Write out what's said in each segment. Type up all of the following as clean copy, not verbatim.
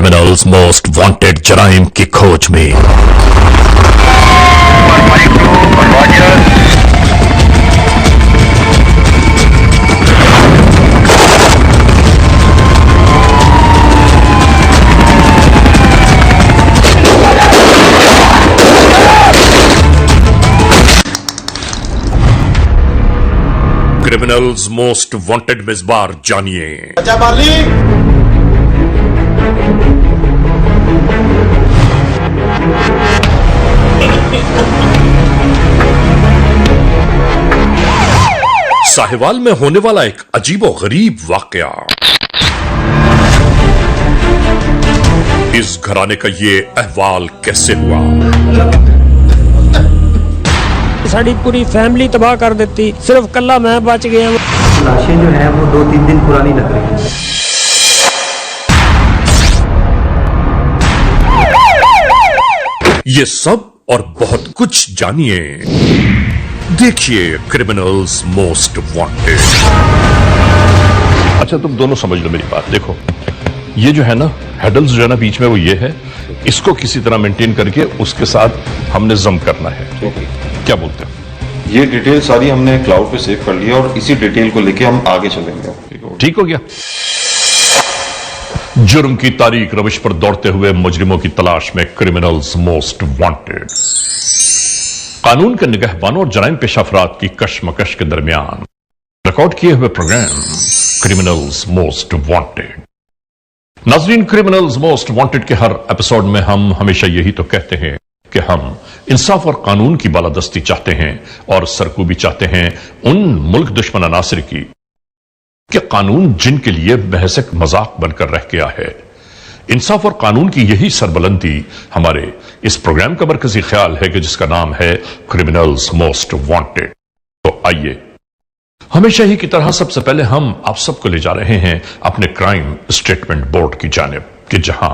Criminals most wanted जराइम की खोज में। क्रिमिनल्स मोस्ट वांटेड में इस बार जानिए। अच्छा मार्ली, साहिवाल में होने वाला एक अजीबोगरीब वाकया। इस घराने का ये अहवाल कैसे हुआ? साड़ी पूरी फैमिली तबाह कर देती, सिर्फ कल्ला मैं बच गया। लाशें जो है वो 2-3 दिन पुरानी लग रही है। ये सब और बहुत कुछ जानिए। देखिए क्रिमिनल्स मोस्ट वांटेड। अच्छा तुम दोनों समझ लो मेरी बात। देखो ये जो है ना हैडल्स जो है ना बीच में, वो ये है, इसको किसी तरह मेंटेन करके उसके साथ हमने जम करना है। क्या बोलते हैं? ये डिटेल सारी हमने क्लाउड पे सेव कर लिया और इसी डिटेल को लेके हम आगे चलेंगे। ठीक हो गया। जुर्म की तारीख रविश पर दौड़ते हुए मुजरिमों की तलाश में क्रिमिनल्स मोस्ट वांटेड। कानून के निगहबानों और जराइम पेश अफराद की कशमकश के दरमियान रिकॉर्ड किए हुए प्रोग्राम क्रिमिनल्स मोस्ट वांटेड। नाजरीन, क्रिमिनल्स मोस्ट वांटेड के हर एपिसोड में हम हमेशा यही तो कहते हैं कि हम इंसाफ और कानून की बालादस्ती चाहते हैं और सरकूबी चाहते हैं उन मुल्क दुश्मन अनासिर की कि कानून जिनके लिए महज एक मजाक बनकर रह गया है। इंसाफ और कानून की यही सरबलंदी हमारे इस प्रोग्राम का मरकजी ख्याल है कि जिसका नाम है क्रिमिनल्स मोस्ट वांटेड। तो आइए, हमेशा ही की तरह सबसे पहले हम आप सबको ले जा रहे हैं अपने क्राइम स्टेटमेंट बोर्ड की जानिब, कि जहां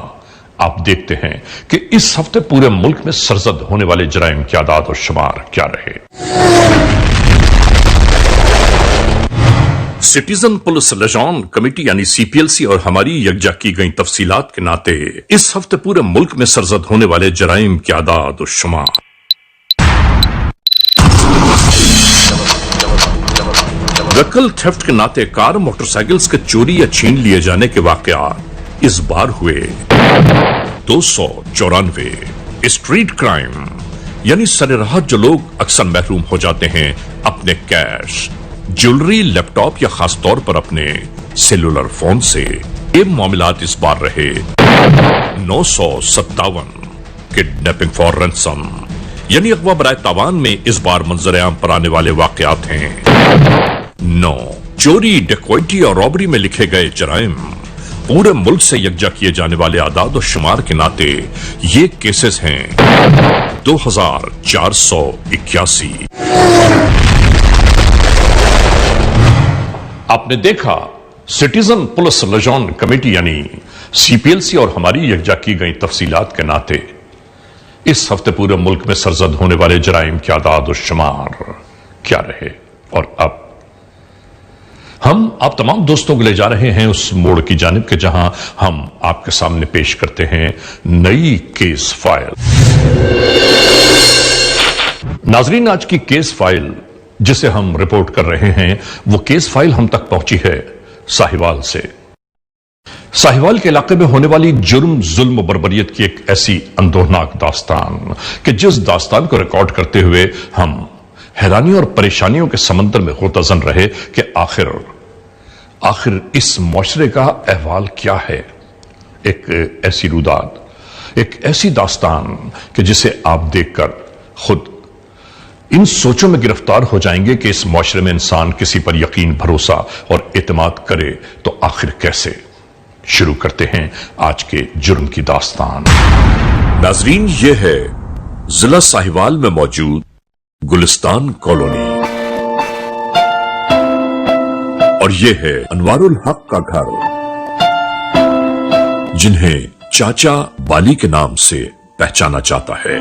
आप देखते हैं कि इस हफ्ते पूरे मुल्क में सरजद होने वाले जराइम की आदाद और शुमार क्या रहे। सिटीजन पुलिस लिजॉन कमेटी यानी सीपीएलसी और हमारी यकजा की गई तफसीलात के नाते इस हफ्ते पूरे मुल्क में सरजद होने वाले जराइम की आदाद और शुमार। व्हीकल थेफ्ट के नाते कार मोटरसाइकिल्स के चोरी या छीन लिए जाने के वाकयात इस बार हुए 294। स्ट्रीट क्राइम यानी सरेराहत जो लोग अक्सर महरूम हो जाते हैं अपने कैश, ज्वेलरी, लैपटॉप या खासतौर पर अपने सेलुलर फोन से, ये मामलात इस बार रहे 957। किडनैपिंग फॉर रैंसम यानी अगवा बराए तावान में इस बार मंजर-ए-आम पर आने वाले वाकयात हैं 9। चोरी, डकैती और रॉबरी में लिखे गए जराइम पूरे मुल्क से यकजा किए जाने वाले आदाद और शुमार के नाते ये केसेस हैं 2481। आपने देखा सिटीजन पुलिस लिजॉन कमेटी यानी सीपीएलसी और हमारी यकजा की गई तफसीलात के नाते इस हफ्ते पूरे मुल्क में सरजद होने वाले जराइम की आदाद और शुमार क्या रहे। और अब हम आप तमाम दोस्तों को ले जा रहे हैं उस मोड़ की जानिब के जहां हम आपके सामने पेश करते हैं नई केस फाइल। नाजरीन, आज की केस फाइल जिसे हम रिपोर्ट कर रहे हैं वो केस फाइल हम तक पहुंची है साहिवाल से। साहिवाल के इलाके में होने वाली जुर्म, जुल्म, बर्बरियत की एक ऐसी अंदोहनाक दास्तान कि जिस दास्तान को रिकॉर्ड करते हुए हम हैरानी और परेशानियों के समंदर में गोताजन रहे कि आखिर इस मुआशरे का अहवाल क्या है। एक ऐसी रुदाद, एक ऐसी दास्तान कि जिसे आप देखकर खुद इन सोचों में गिरफ्तार हो जाएंगे कि इस मुआशरे में इंसान किसी पर यकीन, भरोसा और एतमाद करे तो आखिर कैसे। शुरू करते हैं आज के जुर्म की दास्तान। नाजरीन, ये है जिला साहिवाल में मौजूद गुलिस्तान कॉलोनी और ये है अनवारुल हक का घर, जिन्हें चाचा बाली के नाम से पहचाना जाता है,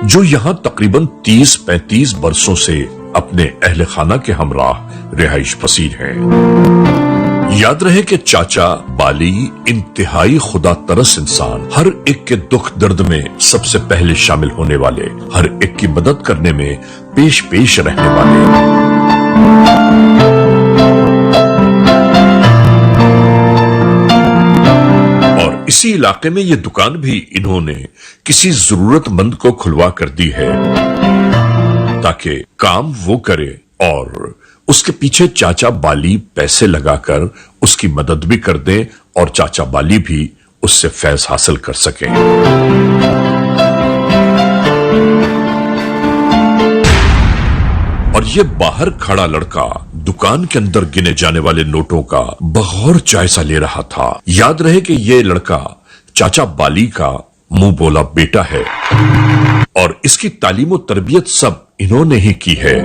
जो यहां तकरीबन 30-35 बरसों से अपने अहले खाना के हमराह रिहाइश पसीर हैं। याद रहे कि चाचा बाली इंतहाई खुदा तरस इंसान, हर एक के दुख दर्द में सबसे पहले शामिल होने वाले, हर एक की मदद करने में पेश पेश रहने वाले। और इसी इलाके में ये दुकान भी इन्होंने किसी जरूरतमंद को खुलवा कर दी है ताकि काम वो करे और उसके पीछे चाचा बाली पैसे लगाकर उसकी मदद भी कर दें और चाचा बाली भी उससे फैज हासिल कर सके। और ये बाहर खड़ा लड़का दुकान के अंदर गिने जाने वाले नोटों का बगौर जायजा ले रहा था। याद रहे कि ये लड़का चाचा बाली का मुंह बोला बेटा है और इसकी तालीम और तरबियत सब इन्होंने ही की है।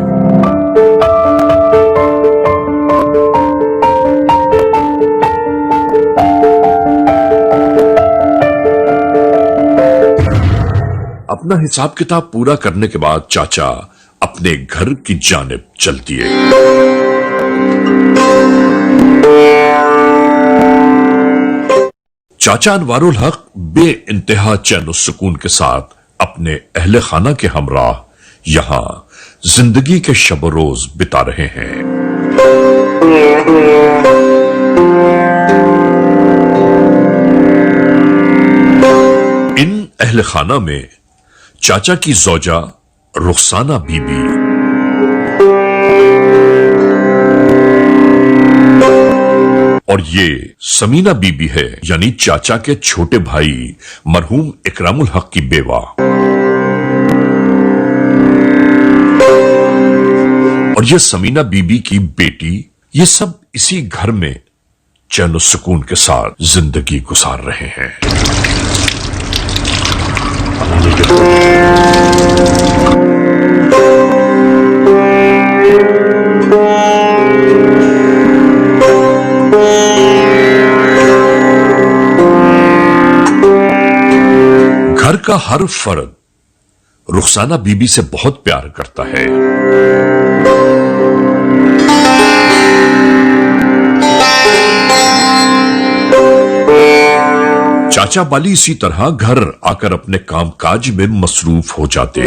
अपना हिसाब किताब पूरा करने के बाद चाचा अपने घर की जानिब चल दिए। चाचा अनवारुल हक बे इंतहा चैन और सुकून के साथ अपने अहले खाना के हमराह यहां जिंदगी के शब रोज बिता रहे हैं। इन अहले खाना में चाचा की जोजा रुखसाना बीबी, और ये समीना बीबी है, यानी चाचा के छोटे भाई मरहूम इकरामुल हक की बेवा। और ये समीना बीबी की बेटी। ये सब इसी घर में चैन और सुकून के साथ जिंदगी गुजार रहे हैं। घर का हर फर्द रुखसाना बीबी से बहुत प्यार करता है। चाचा बाली इसी तरह घर आकर अपने कामकाज में मसरूफ हो जाते।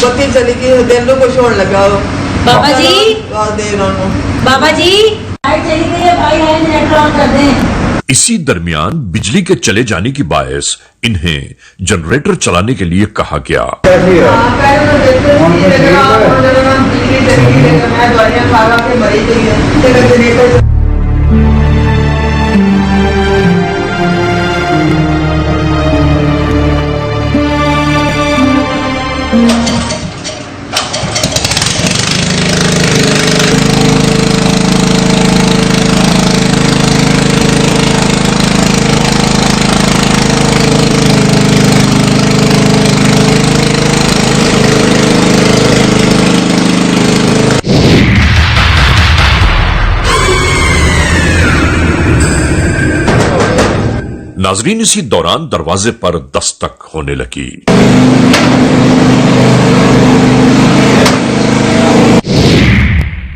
बत्ती चली गई, दिल को छोड़ लगाओ। बाबा जी, बाबा जी, लाइट चली गई है, भाई है जनरेटर ऑन कर दें। इसी दरमियान बिजली के चले जाने की बायस इन्हें जनरेटर चलाने के लिए कहा गया। नाजरीन, इसी दौरान दरवाजे पर दस्तक होने लगी।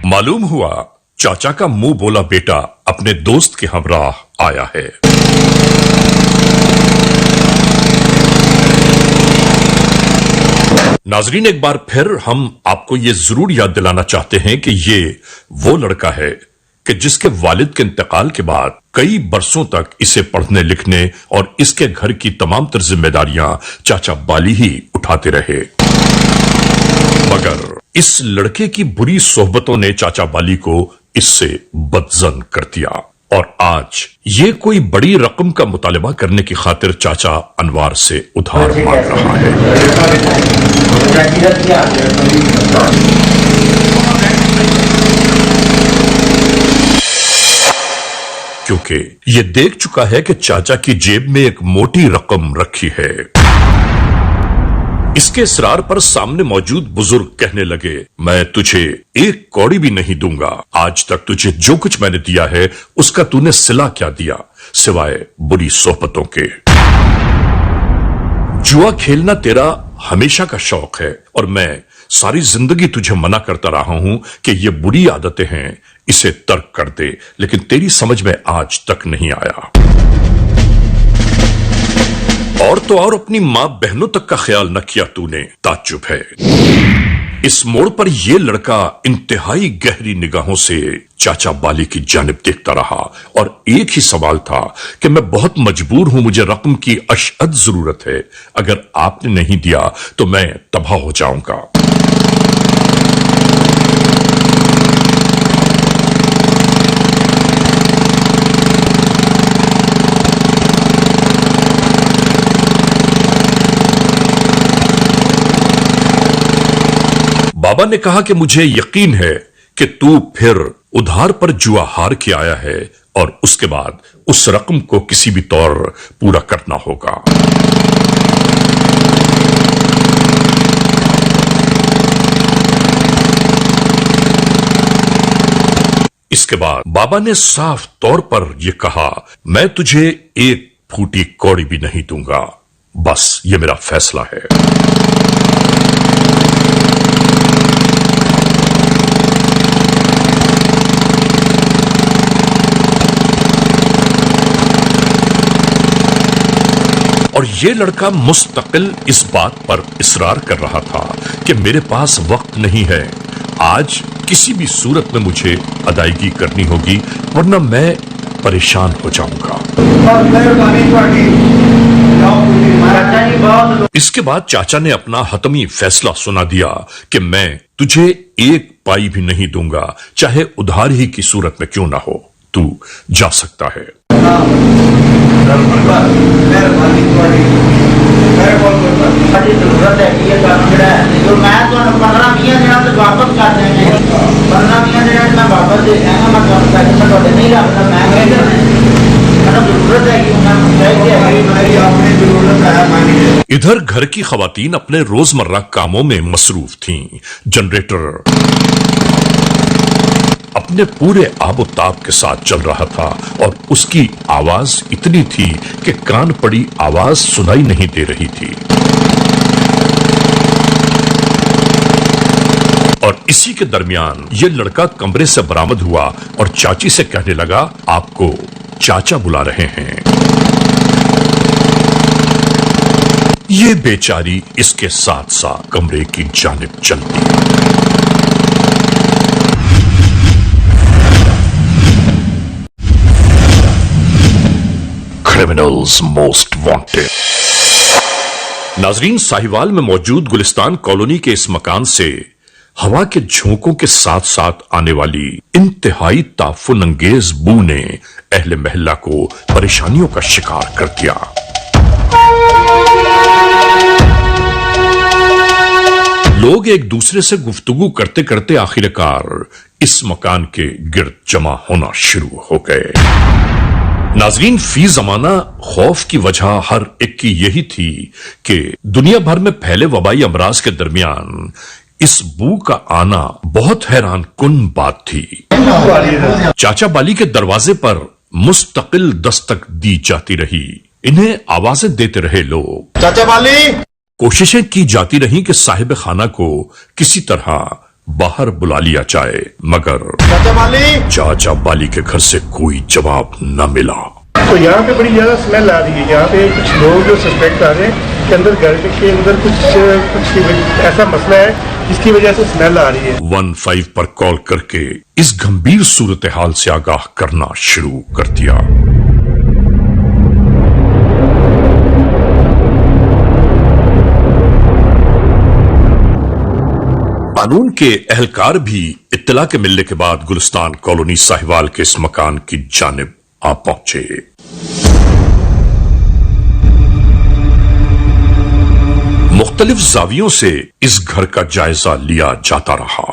मालूम हुआ चाचा का मुंह बोला बेटा अपने दोस्त के हमराह आया है। नाजरीन, एक बार फिर हम आपको ये जरूर याद दिलाना चाहते हैं कि ये वो लड़का है कि जिसके वालिद के इंतकाल के बाद कई बरसों तक इसे पढ़ने लिखने और इसके घर की तमाम तर जिम्मेदारियां चाचा बाली ही उठाते रहे। मगर इस लड़के की बुरी सोहबतों ने चाचा बाली को इससे बदजन कर दिया और आज ये कोई बड़ी रकम का मुतालबा करने की खातिर चाचा अनवार से उधार मांग रहा है। क्योंकि ये देख चुका है कि चाचा की जेब में एक मोटी रकम रखी है। इसके इसरार पर सामने मौजूद बुजुर्ग कहने लगे, मैं तुझे एक कौड़ी भी नहीं दूंगा। आज तक तुझे जो कुछ मैंने दिया है उसका तूने सिला क्या दिया, सिवाय बुरी सोहबतों के। जुआ खेलना तेरा हमेशा का शौक है और मैं सारी जिंदगी तुझे मना करता रहा हूं कि ये बुरी आदतें हैं, इसे तर्क कर दे, लेकिन तेरी समझ में आज तक नहीं आया। और तो और अपनी मां बहनों तक का ख्याल न किया तूने, ताज्जुब है। इस मोड़ पर यह लड़का इंतहाई गहरी निगाहों से चाचा बाली की जानिब देखता रहा और एक ही सवाल था कि मैं बहुत मजबूर हूं, मुझे रकम की अशद जरूरत है, अगर आपने नहीं दिया तो मैं तबाह हो जाऊंगा। बाबा ने कहा कि मुझे यकीन है कि तू फिर उधार पर जुआ हार के आया है और उसके बाद उस रकम को किसी भी तौर पूरा करना होगा। इसके बाद बाबा ने साफ तौर पर यह कहा, मैं तुझे एक फूटी कौड़ी भी नहीं दूंगा, बस ये मेरा फैसला है। और ये लड़का मुस्तकिल इस बात पर इसरार कर रहा था कि मेरे पास वक्त नहीं है, आज किसी भी सूरत में मुझे अदायगी करनी होगी वरना मैं परेशान हो जाऊंगा। इसके बाद चाचा ने अपना हतमी फैसला सुना दिया कि मैं तुझे एक पाई भी नहीं दूंगा, चाहे उधार ही की सूरत में क्यों ना हो, तू जा सकता है। इधर घर की खवातीन अपने रोजमर्रा कामों में मसरूफ थीं। जनरेटर अपने पूरे आबोताब के साथ चल रहा था और उसकी आवाज इतनी थी कि कान पड़ी आवाज सुनाई नहीं दे रही थी। और इसी के दरमियान यह लड़का कमरे से बरामद हुआ और चाची से कहने लगा, आपको चाचा बुला रहे हैं। ये बेचारी इसके साथ साथ कमरे की जानिब चलती। Criminals most wanted. नाजरीन, साहिवाल में मौजूद गुलिस्तान कॉलोनी के इस मकान से हवा के झोंकों के साथ साथ आने वाली इंतहाई ताफुन अंगेज बू ने अहले महल्ला को परेशानियों का शिकार कर दिया। लोग एक दूसरे से गुफ्तगू करते करते आखिरकार इस मकान के गिर्द जमा होना शुरू हो गए। नाजरीन, फी जमाना खौफ की वजह हर एक की यही थी कि दुनिया भर में फैले वबाई अमराज के दरमियान इस बू का आना बहुत हैरान कुन बात थी। चाचा बाली के दरवाजे पर मुस्तकिल दस्तक दी जाती रही, इन्हें आवाजें देते रहे लोग। चाचा बाली, कोशिशें की जाती रही कि साहिब खाना को किसी तरह बाहर बुला लिया जाए, मगर चाचा बाली के घर से कोई जवाब न मिला। तो यहाँ पे बड़ी ज्यादा स्मेल आ रही है। यहाँ पे कुछ लोग जो सस्पेक्ट आ रहे हैं कि अंदर घर के अंदर कुछ ऐसा मसला है जिसकी वजह से स्मेल आ रही है। 15 पर कॉल करके इस गंभीर सूरत हाल से आगाह करना शुरू कर दिया। कानून के एहलकार भी इत्तला के मिलने के बाद गुलिस्तान कॉलोनी साहिवाल के इस मकान की जानिब आ पहुंचे। मुख्तलिफ जावियों से इस घर का जायजा लिया जाता रहा।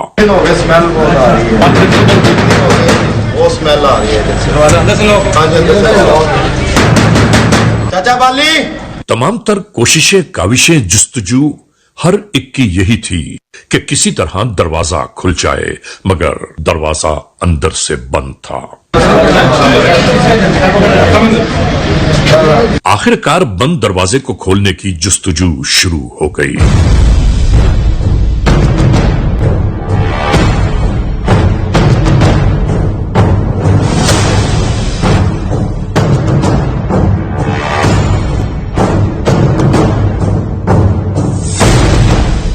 चाचा बाली, तमाम तर कोशिशें, काविशें, जुस्तजू हर एक की यही थी कि किसी तरह दरवाजा खुल जाए, मगर दरवाजा अंदर से बंद था। आखिरकार बंद दरवाजे को खोलने की जुस्तजू शुरू हो गई।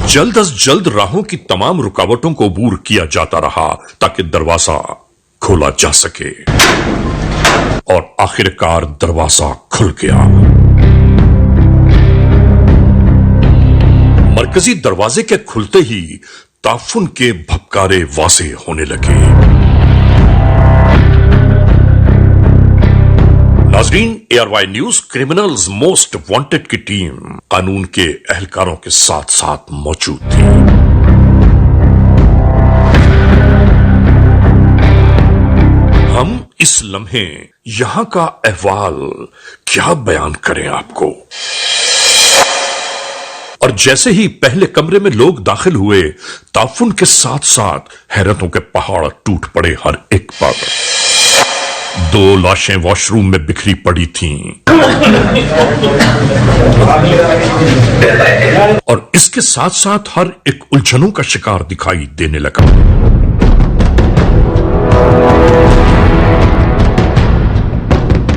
जल्द अज जल्द राहों की तमाम रुकावटों को अबूर किया जाता रहा ताकि दरवाजा खोला जा सके, और आखिरकार दरवाजा खुल गया। मरकजी दरवाजे के खुलते ही ताफुन के भपकारे वाज़ेह होने लगे। नाज़रीन, ARY news criminals most wanted की टीम कानून के एहलकारों के साथ साथ मौजूद थी। हम इस लम्हे यहां का अहवाल क्या बयान करें आपको। और जैसे ही पहले कमरे में लोग दाखिल हुए, ताफुन के साथ साथ हैरतों के पहाड़ टूट पड़े हर एक पर। 2 लाशें वॉशरूम में बिखरी पड़ी थीं और इसके साथ साथ हर एक उलझनों का शिकार दिखाई देने लगा।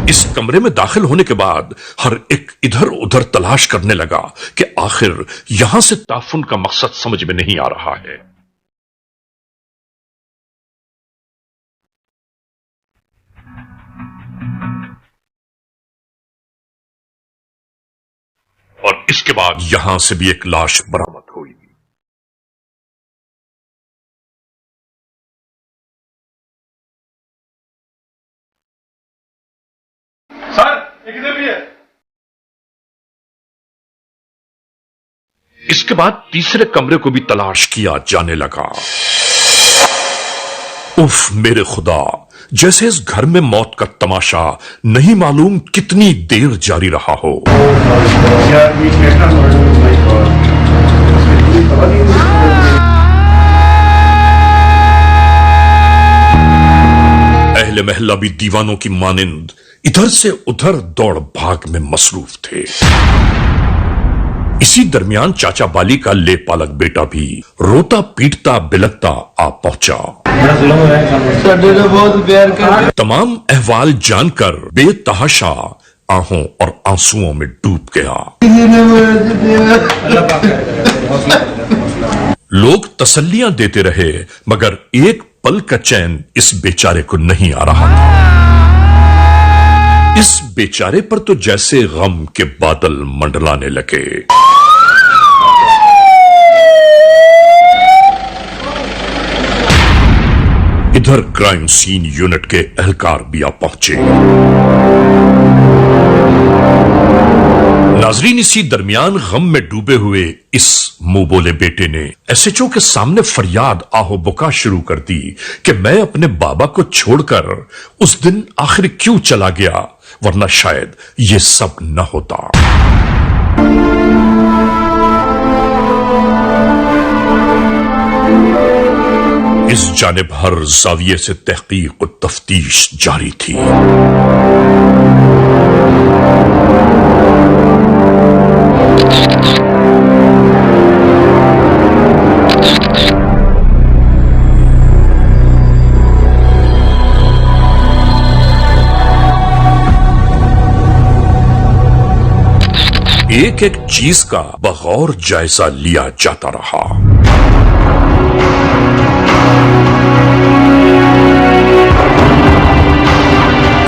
इस कमरे में दाखिल होने के बाद हर एक इधर उधर तलाश करने लगा कि आखिर यहां से ताफुन का मकसद समझ में नहीं आ रहा है। और इसके बाद यहां से भी एक लाश बरामद हुई। सर इधर भी है। इसके बाद तीसरे कमरे को भी तलाश किया जाने लगा। उफ मेरे खुदा, जैसे इस घर में मौत का तमाशा नहीं मालूम कितनी देर जारी रहा हो। अहले महल्ला भी दीवानों की मानिंद इधर से उधर दौड़ भाग में मसरूफ थे। इसी दरमियान चाचा बाली का ले पालक बेटा भी रोता पीटता बिलकता आ पहुंचा। तमाम अहवाल जानकर बेतहाशा आहों और आंसुओं में डूब गया। लोग तसल्लियां देते रहे, मगर एक पल का चैन इस बेचारे को नहीं आ रहा था। इस बेचारे पर तो जैसे गम के बादल मंडलाने लगे। इधर क्राइम सीन यूनिट के एहलकार भी आ पहुंचे। नाजरीन, इसी दरमियान गम में डूबे हुए इस मुंह बोले बेटे ने SHO के सामने फरियाद आहो बुका शुरू कर दी कि मैं अपने बाबा को छोड़कर उस दिन आखिर क्यों चला गया, वरना शायद ये सब न होता। इस जानिब हर जाविये से तहकीक और तफ्तीश जारी थी। एक एक चीज का बगौर जायजा लिया जाता रहा।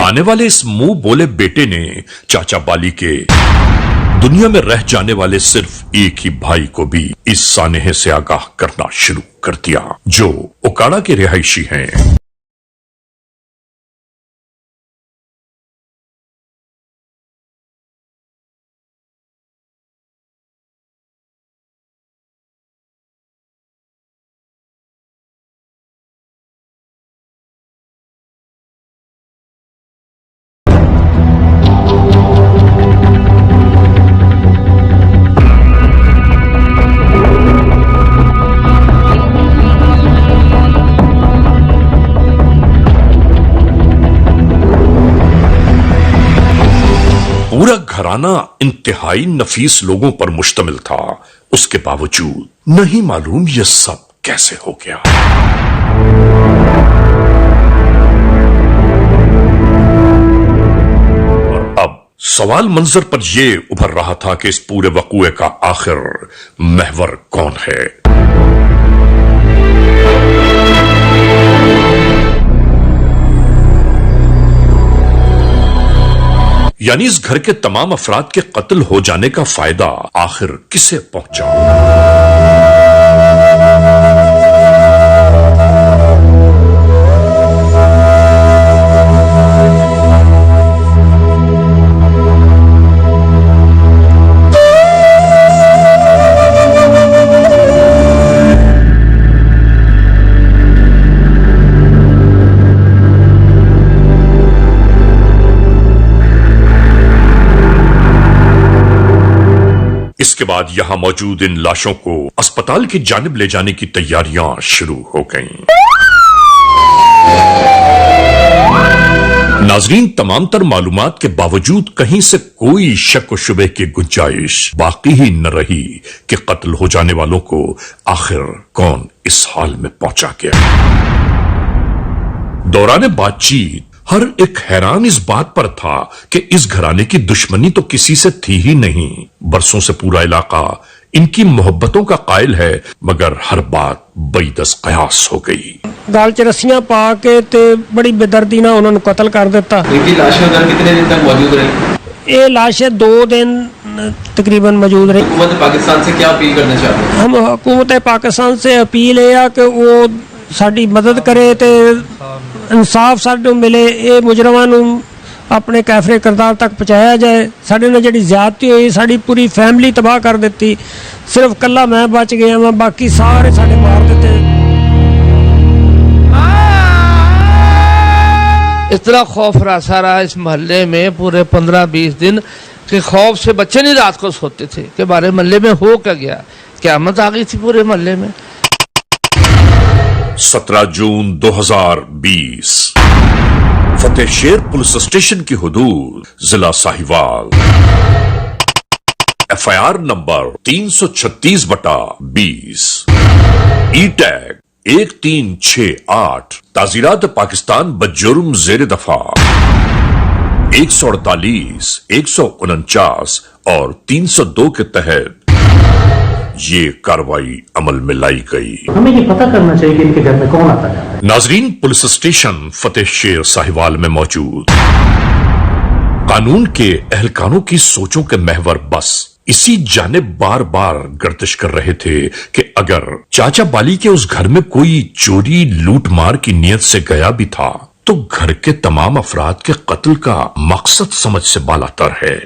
आने वाले इस मुंह बोले बेटे ने चाचा बाली के दुनिया में रह जाने वाले सिर्फ एक ही भाई को भी इस सानेहे से आगाह करना शुरू कर दिया, जो ओकाड़ा के रिहायशी हैं। घराना इंतहाई नफीस लोगों पर मुश्तमिल था, उसके बावजूद नहीं मालूम यह सब कैसे हो गया। और अब सवाल मंजर पर यह उभर रहा था कि इस पूरे वकूए का आखिर महवर कौन है। यानी इस घर के तमाम अफराद के कत्ल हो जाने का फायदा आखिर किसे पहुंचा। इसके बाद यहां मौजूद इन लाशों को अस्पताल की जानिब ले जाने की तैयारियां शुरू हो गईं। नाजरीन, तमाम तर मालूमात के बावजूद कहीं से कोई शक व शुबे की गुंजाइश बाकी ही न रही कि कत्ल हो जाने वालों को आखिर कौन इस हाल में पहुंचा गया। दौरान बातचीत हर एक हैरान इस बात पर था कि इस घराने की दुश्मनी तो किसी से थी ही नहीं। बरसों से पूरा इलाका इनकी मोहब्बतों का कायल है, मगर हर बात बेदस कयास हो गई। गल च रस्सियां पा के ते बड़ी बेदर्दी ना उन्होंने कत्ल कर दिता। इनकी लाशें उधर कितने दिन तक मौजूद रही? ये लाशें 2 दिन तकरीबन मौजूद रही। हुकूमत पाकिस्तान से क्या अपील करना चाहते हैं? हम हुकूमत पाकिस्तान से अपील है कि वो साडी मदद करे ते इंसाफ साडू मिले, ये मुजरमां नूं अपने कैफरे किरदार तक पहुँचाया जाए। साडे नाल जिहड़ी ज़्यादती हुई, साडी पूरी फैमिली तबाह कर दी। सिर्फ कल्ला मैं बच गया वां, बाकी सारे साडे मार दिते। इतना खौफ रहा रहा इस मोहल्ले में पूरे 15-20 दिन कि खौफ से बच्चे नहीं रात को सोते थे कि हमारे मोहल्ले में हो क्या गया। क़यामत आ गई थी पूरे मोहल्ले में। 17 जून 2020 फतेहशेर पुलिस स्टेशन की हुदूद जिला साहिवाल। FIR नंबर 336/20 ई टैग 1368 ताजीरात पाकिस्तान बजुर्म जेर दफा 148, 149 और 302 के तहत ये कार्रवाई अमल में लाई गई। हमें ये पता करना चाहिए कि इनके घर में कौन आता है। नाजरीन, पुलिस स्टेशन फतेहशेर साहिवाल में मौजूद कानून के एहलकारों की सोचों के महवर बस इसी जानिब बार बार गर्दिश कर रहे थे कि अगर चाचा बाली के उस घर में कोई चोरी लूट मार की नीयत से गया भी था तो घर के तमाम अफराद के कत्ल का मकसद समझ से बालातर है।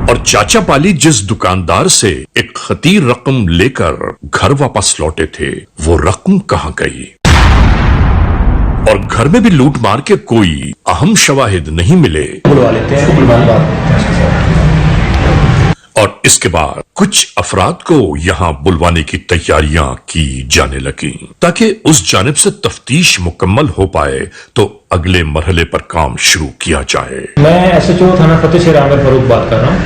और चाचा बाली जिस दुकानदार से एक खतीर रकम लेकर घर वापस लौटे थे, वो रकम कहां गई? और घर में भी लूट मार के कोई अहम शवाहिद नहीं मिले। बुलवा लेते हैं। और इसके बाद कुछ अफराद को यहां बुलवाने की तैयारियां की जाने लगी ताकि उस जानिब से तफ्तीश मुकम्मल हो पाए तो अगले मरहले पर काम शुरू किया जाए। मैं SHO थाना फतेहशेर आमिर फारूक बात कर रहा हूँ।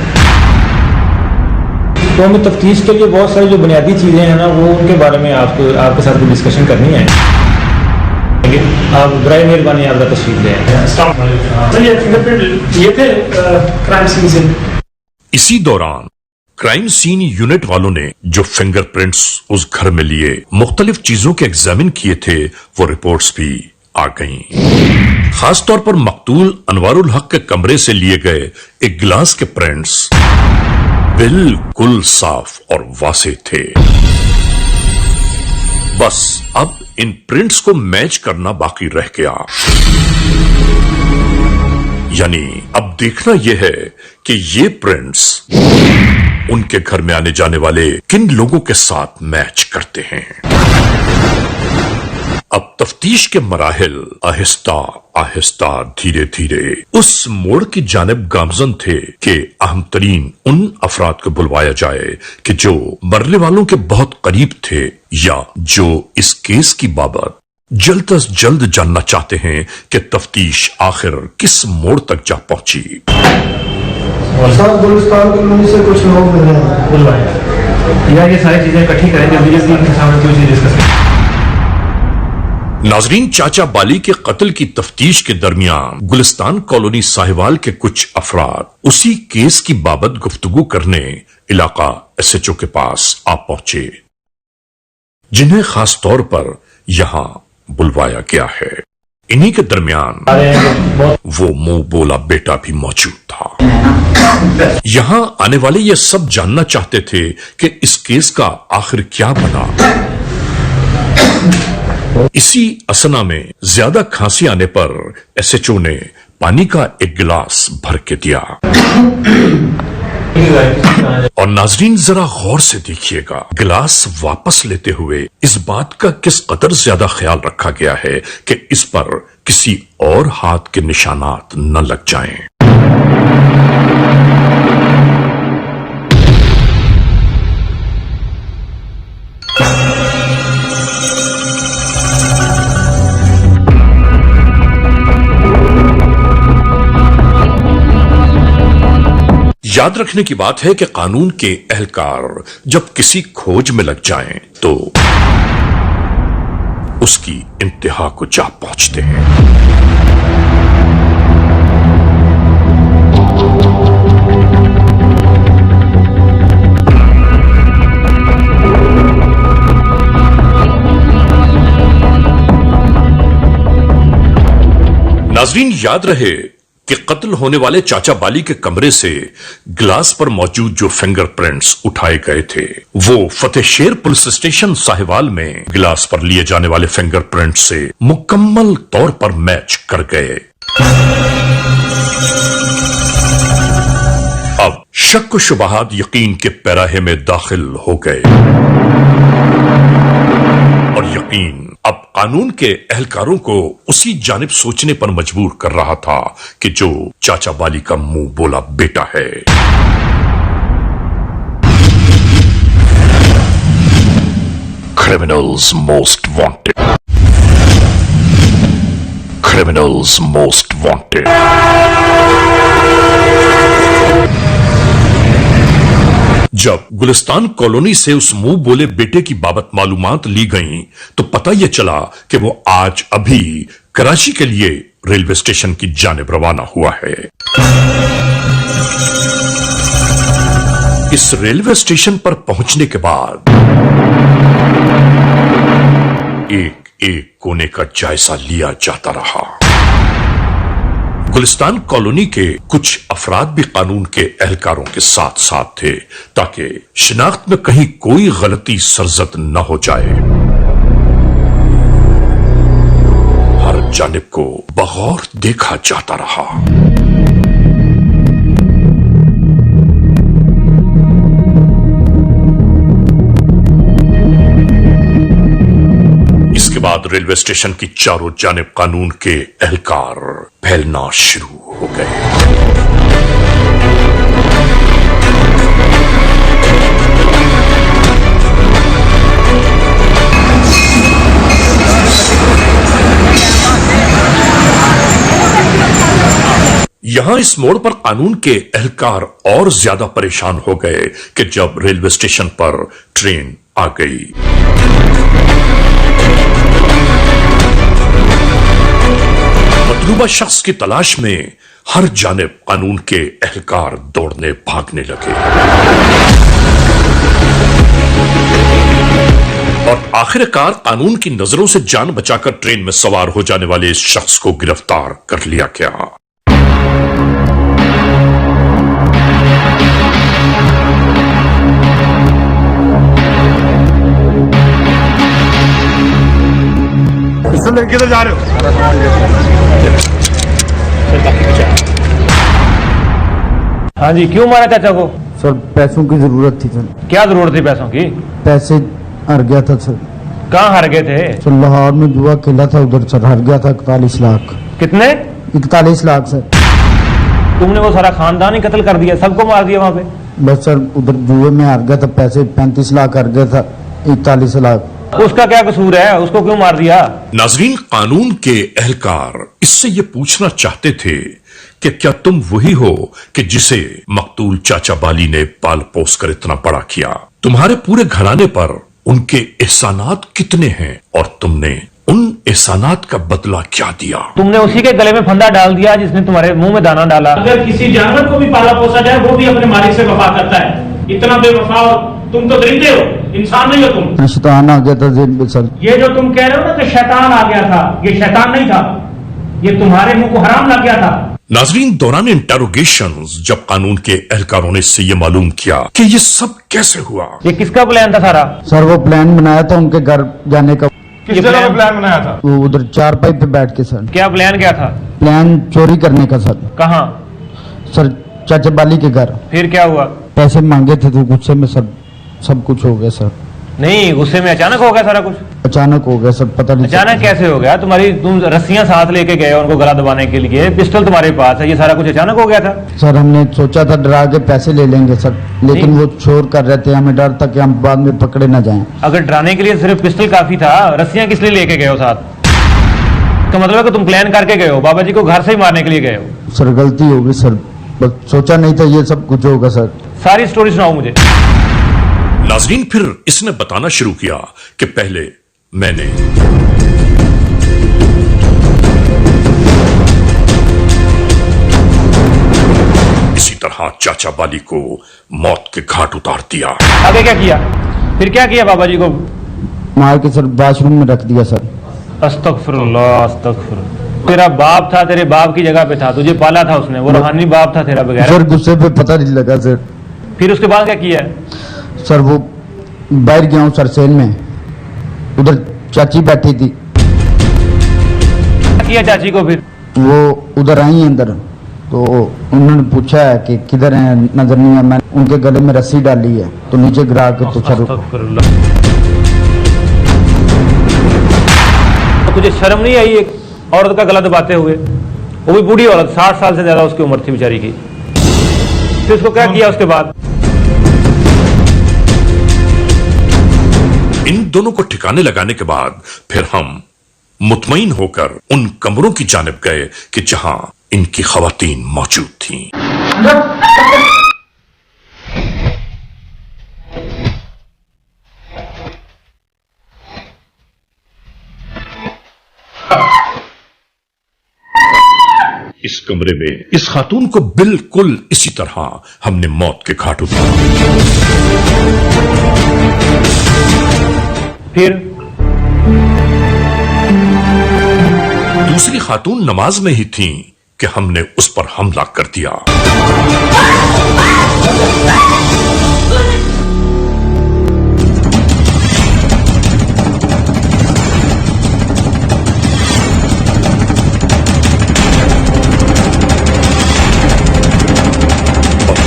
तो हमें तफ्तीश के लिए बहुत सारी जो बुनियादी चीजें हैं ना, वो उनके बारे में आपके साथ भी डिस्कशन करनी है। आप बराए मेहरबानी आपका तशरीफ ले आए। इसी दौरान क्राइम सीन यूनिट वालों ने जो फिंगरप्रिंट्स उस घर में लिए मुख्तलिफ चीजों के एग्जामिन किए थे, वो रिपोर्ट्स भी आ गईं। खासतौर पर मकतूल अनवारुल हक के कमरे से लिए गए एक गिलास के प्रिंट्स बिल्कुल साफ और वासे थे। बस अब इन प्रिंट्स को मैच करना बाकी रह गया। यानी अब देखना यह है कि ये प्रिंट्स उनके घर में आने जाने वाले किन लोगों के साथ मैच करते हैं। अब तफ्तीश के मराहिल आहिस्ता आहिस्ता धीरे धीरे उस मोड़ की जानिब गामजन थे कि अहम तरीन उन अफराद को बुलवाया जाए कि जो मरने वालों के बहुत करीब थे या जो इस केस की बाबत जल्द अज जल्द जानना चाहते हैं कि तफ्तीश आखिर किस मोड़ तक जा पहुंची। सर गुलिस्तान कॉलोनी से कुछ लोग मिल रहे हैं, बुलवाए या ये सारी चीजें इकट्ठी करें जल्दी जल्दी इनके सामने कोई चीज डिस्कस करें। नाजरीन, चाचा बाली के कत्ल की तफ्तीश के दरमियान गुलिस्तान कॉलोनी साहिवाल के कुछ अफराद उसी केस की बाबत गुफ्तगू करने इलाका SHO के पास आ पहुंचे, जिन्हें खास तौर पर यहां बुलवाया गया है। इन्हीं के दरमियान वो मुंह बोला बेटा भी मौजूद था। यहां आने वाले ये सब जानना चाहते थे कि इस केस का आखिर क्या बना। इसी असना में ज्यादा खांसी आने पर SHO ने पानी का एक गिलास भर के दिया। और नाजरीन जरा गौर से देखिएगा, गिलास वापस लेते हुए इस बात का किस कदर ज्यादा ख्याल रखा गया है कि इस पर किसी और हाथ के निशानात न लग जाएं। याद रखने की बात है कि कानून के एहलकार जब किसी खोज में लग जाएं तो उसकी इंतहा को जा पहुंचते हैं। नाजरीन, याद रहे कि कत्ल होने वाले चाचा बाली के कमरे से गिलास पर मौजूद जो फिंगरप्रिंट्स उठाए गए थे वो फतेहशेर पुलिस स्टेशन साहिवाल में गिलास पर लिए जाने वाले फिंगरप्रिंट से मुकम्मल तौर पर मैच कर गए। अब शक व शुबहात यकीन के पैराहे में दाखिल हो गए और यकीन अब कानून के एहलकारों को उसी जानिब सोचने पर मजबूर कर रहा था कि जो चाचा बाली का मुंह बोला बेटा है। Criminals most wanted, criminals most wanted. जब गुलिस्तान कॉलोनी से उस मुंह बोले बेटे की बाबत मालूमात ली गईं, तो पता यह चला कि वो आज अभी कराची के लिए रेलवे स्टेशन की जानिब रवाना हुआ है। इस रेलवे स्टेशन पर पहुंचने के बाद एक एक कोने का जायजा लिया जाता रहा। गुलिस्तान कॉलोनी के कुछ अफराद भी कानून के एहलकारों के साथ साथ थे ताकि शिनाख्त में कहीं कोई गलती सरजद न हो जाए। हर जानिब को बगौर देखा जाता रहा। इसके बाद रेलवे स्टेशन की चारों जानिब कानून के एहलकार फैलना शुरू हो गए। यहां इस मोड़ पर कानून के एहलकार और ज्यादा परेशान हो गए कि जब रेलवे स्टेशन पर ट्रेन आ गई। मतलूबा शख्स की तलाश में हर जानिब कानून के एहलकार दौड़ने भागने लगे और आखिरकार कानून की नजरों से जान बचाकर ट्रेन में सवार हो जाने वाले इस शख्स को गिरफ्तार कर लिया गया। किधर जा रहे हो? हाँ जी, क्यों मारा चाचा को? सर पैसों की जरूरत थी सर। क्या जरूरत थी पैसों की? पैसे हार गया था सर। कहाँ हार गए थे? सर लाहौर में जुआ खेला था, उधर सर हार गया था 41 लाख। कितने? 41 लाख सर। तुमने वो सारा खानदान ही कत्ल कर दिया, सबको मार दिया वहाँ पे? बस सर उधर जुए में हार गया था, पैसे 35 लाख हार गया था, 41 लाख। उसका क्या कसूर है, उसको क्यों मार दिया? नाजरीन, कानून के एहलकार इससे ये पूछना चाहते थे कि क्या तुम वही हो कि जिसे मकतूल चाचा बाली ने पाल पोस कर इतना बड़ा किया? तुम्हारे पूरे घराने पर उनके एहसानात कितने हैं और तुमने उन एहसानात का बदला क्या दिया? तुमने उसी के गले में फंदा डाल दिया जिसने तुम्हारे मुंह में दाना डाला। अगर किसी जानवर को भी पाला पोसा जाए वो भी अपने मालिक से वफा करता है। इतना बेवफा हो, तुम तो दरिंदे हो, इंसान नहीं हो तुम। शैतान आ गया था जेब में सर। ये जो तुम कह रहे हो ना कि शैतान आ गया था, ये शैतान नहीं था, ये तुम्हारे मुंह को हराम लग गया था। नाजरीन, दौरान इंटेरोगेशंस जब कानून के एहलकारों ने इससे ये मालूम किया कि ये सब कैसे हुआ, ये किसका प्लान था सारा? सर वो प्लान बनाया था उनके घर जाने का। किस जगह पे प्लान बनाया था? वो उधर चारपाई पे बैठ के सर। क्या प्लान क्या था? प्लान चोरी करने का सर। कहाँ? सर चाचा बाली के घर। फिर क्या हुआ? पैसे मांगे थे तो गुस्से में सर सब कुछ हो गया सर। नहीं, गुस्से में अचानक हो गया सारा कुछ? अचानक हो गया सर, पता नहीं अचानक कैसे हो गया? तुम रस्सियां साथ लेके गए उनको गला दबाने के लिए, पिस्टल तुम्हारे पास है, ये सारा कुछ अचानक हो गया था? सर हमने सोचा था डरा के पैसे ले लेंगे सर, लेकिन वो चोर कर रहे थे, हमें डर था कि हम बाद में पकड़े ना जाएं। अगर डराने के लिए सिर्फ पिस्टल काफी था, रस्सियां किस लिए लेके गए हो साथ? तो मतलब है कि तुम प्लान करके गए हो, बाबा जी को घर से ही मारने के लिए गए हो? सर गलती हो गई सर, बस सोचा नहीं था ये सब कुछ होगा सर। सारी स्टोरी सुनाओ मुझे। नाजरीन, फिर इसने बताना शुरू किया कि पहले मैंने इसी तरह चाचा बाली को मौत के घाट उतार दिया। आगे क्या किया? फिर क्या किया? बाबा जी को मार के सर वॉशरूम में रख दिया सर। अस्तगफिरुल्लाह, अस्तगफिरुल्लाह। तेरा बाप था, तेरे बाप की जगह पे था, तुझे पाला था उसने, वो रूहानी बाप था तेरा बगैर। सर गुस्से पे पता नहीं लगा सर। फिर उसके बाद क्या किया? सर वो बाहर गया हूँ सर सेल में, उधर चाची बैठी थी। क्या किया चाची को? फिर वो उधर आई अंदर, तो उन्होंने पूछा है कि किधर है, नजर नहीं है। मैंने उनके गले में रस्सी डाली है तो नीचे गिरा के पूछा। तुझे शर्म नहीं आई एक औरत का गला दबाते हुए? वो भी बूढ़ी औरत, 60 साल से ज्यादा उसकी उम्र थी बेचारी की। फिर उसको क्या किया उसके बाद? इन दोनों को ठिकाने लगाने के बाद फिर हम मुतमईन होकर उन कमरों की जानिब गए कि जहां इनकी खवातीन मौजूद थीं। इस कमरे में इस खातून को बिल्कुल इसी तरह हमने मौत के घाट उतारा। फिर दूसरी खातून नमाज में ही थी कि हमने उस पर हमला कर दिया।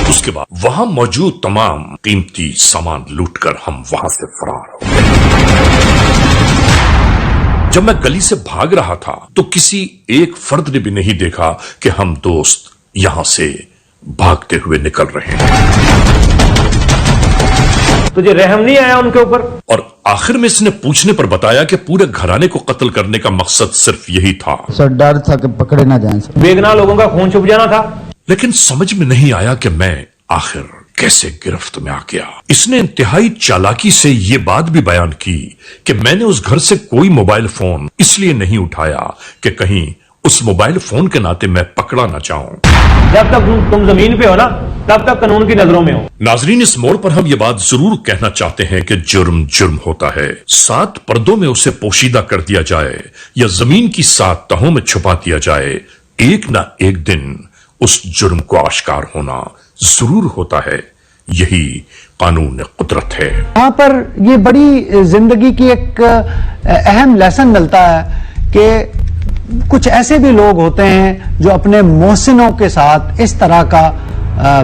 उसके बाद वहां मौजूद तमाम कीमती सामान लूटकर हम वहां से फरार हो गए। जब मैं गली से भाग रहा था तो किसी एक फर्द ने भी नहीं देखा कि हम दोस्त यहां से भागते हुए निकल रहे हैं। तुझे रहम नहीं आया उनके ऊपर? और आखिर में इसने पूछने पर बताया कि पूरे घराने को कत्ल करने का मकसद सिर्फ यही था। सर डर था कि पकड़े ना जाएं सर। बेगुनाह लोगों का खून छुप जाना था। लेकिन समझ में नहीं आया कि मैं आखिर कैसे गिरफ्त में आ गया। इसने इंतहाई चालाकी से ये बात भी बयान की कि मैंने उस घर से कोई मोबाइल फोन इसलिए नहीं उठाया कि कहीं उस मोबाइल फोन के नाते मैं पकड़ा ना जाऊं। जब तक तुम जमीन पे हो ना, तब तक कानून की नजरों में हो। नाजरीन, इस मोड़ पर हम ये बात जरूर कहना चाहते हैं कि जुर्म जुर्म होता है, 7 पर्दों में उसे पोशीदा कर दिया जाए या जमीन की 7 तहों में छुपा दिया जाए, एक ना एक दिन उस जुर्म को आश्कार होना जरूर होता है। यही कानून कुदरत है। यहाँ पर ये बड़ी जिंदगी की एक अहम लेसन मिलता है कि कुछ ऐसे भी लोग होते हैं जो अपने मोहसिनों के साथ इस तरह का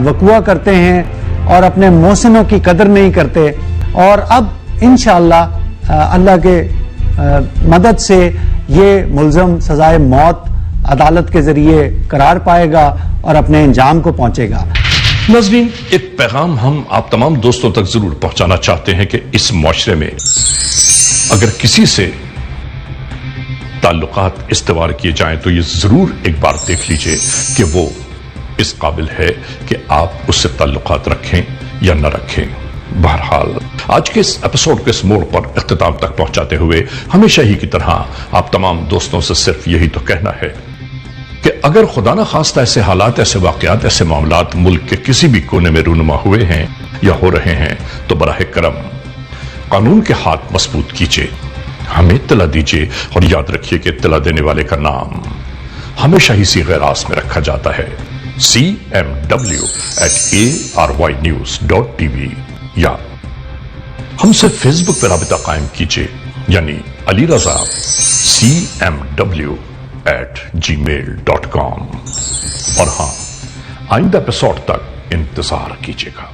वकुआ करते हैं और अपने मोहसिनों की कदर नहीं करते। और अब इंशाअल्लाह अल्लाह के मदद से ये मुल्ज़म सजाए मौत अदालत के जरिए करार पाएगा और अपने अंजाम को पहुंचेगा। नाज़रीन, एक पैगाम हम आप तमाम दोस्तों तक जरूर पहुंचाना चाहते हैं कि इस मुआशरे में अगर किसी से ताल्लुकात इस्तेवार किए जाएं तो ये जरूर एक बार देख लीजिए कि वो इस काबिल है कि आप उससे ताल्लुकात रखें या न रखें। बहरहाल आज के इस एपिसोड के इस मोड़ पर इख्तिताम तक पहुंचाते हुए हमेशा ही की तरह आप तमाम दोस्तों से सिर्फ यही तो कहना है कि अगर खुदा न खास्ता ऐसे हालात, ऐसे वाकयात, ऐसे मामलात मुल्क के किसी भी कोने में रूनुमा हुए हैं या हो रहे हैं तो बराह करम कानून के हाथ मजबूत कीजिए, हमें इत्तला दीजिए और याद रखिए कि इत्तला देने वाले का नाम हमेशा ही सी गैरास में रखा जाता है, cmw@arYnews.tv या हमसे फेसबुक पर राबिता कायम कीजिए यानी अली रजा cmw@gmail.com। और हां, आइंदा एपिसोड तक इंतजार कीजिएगा।